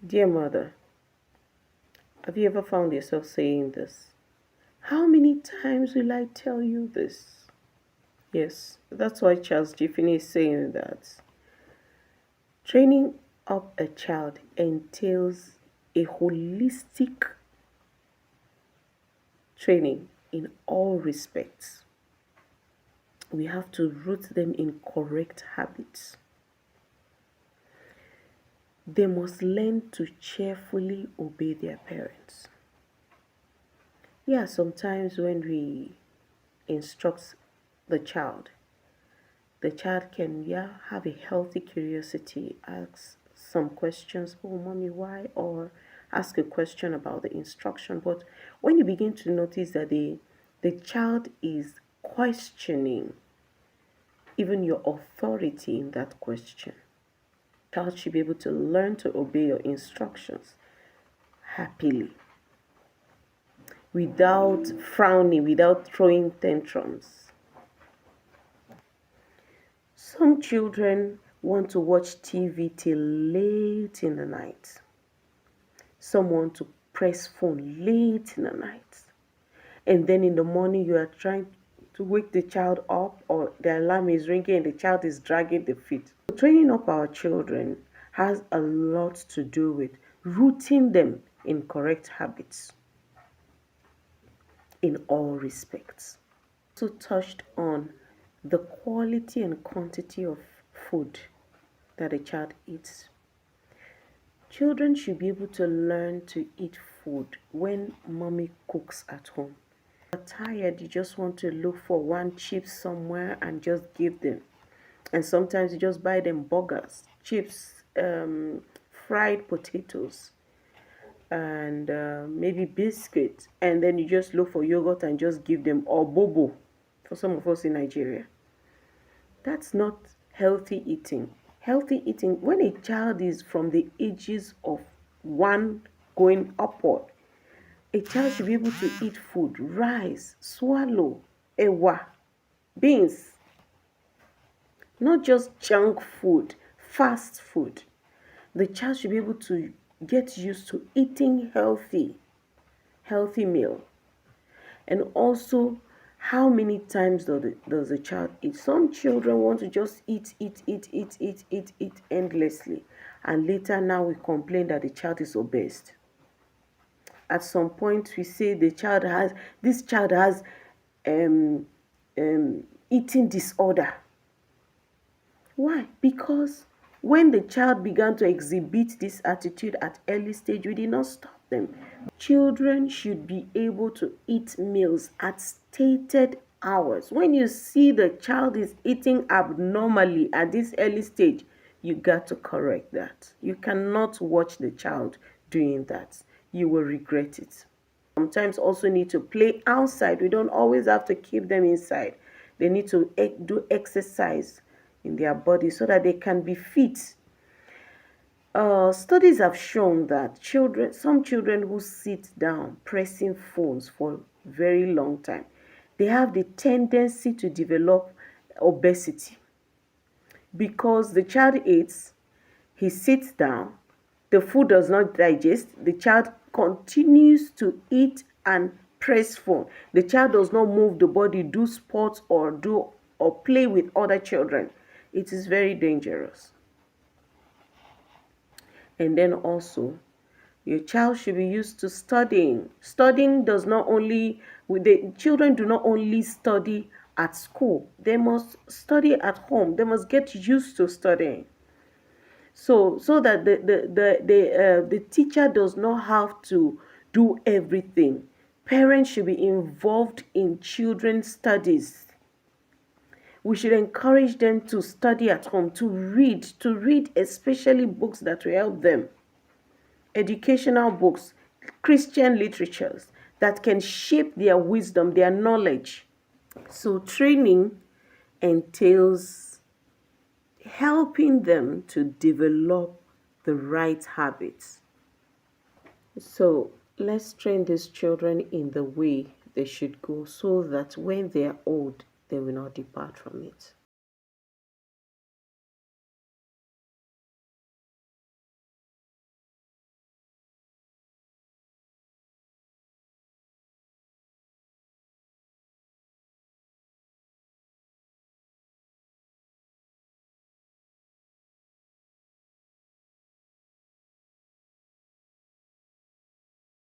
Dear mother, have you ever found yourself saying this? How many times will I tell you this? Yes, that's why Charles Giffany is saying that. Training up a child entails a holistic training in all respects. We have to root them in correct habits. They must learn to cheerfully obey their parents. Yeah, sometimes when we instruct the child can, yeah, have a healthy curiosity, ask some questions, oh mommy, why, or ask a question about the instruction. But when you begin to notice that the child is questioning even your authority in that question, child should be able to learn to obey your instructions happily, without frowning, without throwing tantrums. Some children want to watch TV till late in the night. Some want to press phone late in the night. And then in the morning you are trying to wake the child up, or the alarm is ringing and the child is dragging the feet. Training up our children has a lot to do with rooting them in correct habits in all respects. Also touched on the quality and quantity of food that a child eats. Children should be able to learn to eat food when mommy cooks at home. You're tired, you just want to look for one chip somewhere and just give them. And sometimes you just buy them burgers, chips, fried potatoes, and maybe biscuits. And then you just look for yogurt and just give them, or bobo for some of us in Nigeria. That's not healthy eating. Healthy eating, when a child is from the ages of 1 going upward, a child should be able to eat food, rice, swallow, ewa, beans, not just junk food, fast food. The child should be able to get used to eating healthy meal. And also, how many times does a child eat? Some children want to just eat endlessly. And later now we complain that the child is obese. At some point we say this child has um, eating disorder. Why? Because when the child began to exhibit this attitude at early stage, we did not stop them. Children should be able to eat meals at stated hours. When you see the child is eating abnormally at this early stage, you got to correct that. You cannot watch the child doing that. You will regret it. Sometimes also need to play outside. We don't always have to keep them inside. They need to do exercise in their body so that they can be fit. Studies have shown that some children who sit down pressing phones for a very long time, they have the tendency to develop obesity, because the child eats, he sits down, the food does not digest, the child continues to eat and press phone. The child does not move the body, do sports, or play with other children. It is very dangerous. And then also, your child should be used to studying. Studying does not only, the children do not only study at school, they must study at home. They must get used to studying. So that the teacher does not have to do everything. Parents should be involved in children's studies. We should encourage them to study at home, to read especially books that will help them. Educational books, Christian literatures that can shape their wisdom, their knowledge. So training entails helping them to develop the right habits. So let's train these children in the way they should go, so that when they are old, they will not depart from it.